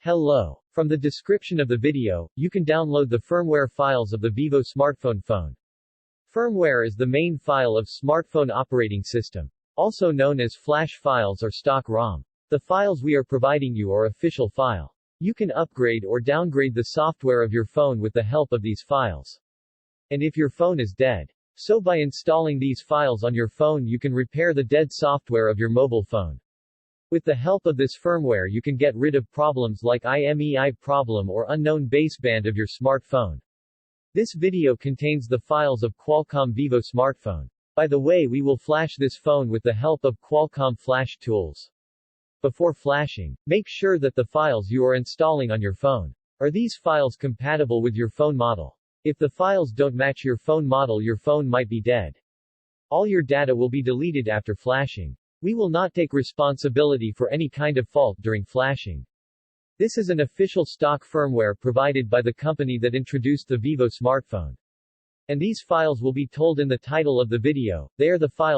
Hello. From the description of the video, you can download the firmware files of the Vivo smartphone phone. Firmware is the main file of smartphone operating system, also known as flash files or stock ROM. The files we are providing you are official file. You can upgrade or downgrade the software of your phone with the help of these files. And if your phone is dead, so by installing these files on your phone you can repair the dead software of your mobile phone. With the help of this firmware you can get rid of problems like IMEI problem or unknown baseband of your smartphone. This video contains the files of Qualcomm Vivo smartphone. By the way, we will flash this phone with the help of Qualcomm flash tools. Before flashing, make sure that the files you are installing on your phone are these files compatible with your phone model. If the files don't match your phone model, your phone might be dead. All your data will be deleted after flashing. We will not take responsibility for any kind of fault during flashing. This is an official stock firmware provided by the company that introduced the Vivo smartphone. And these files will be told in the title of the video. They are the files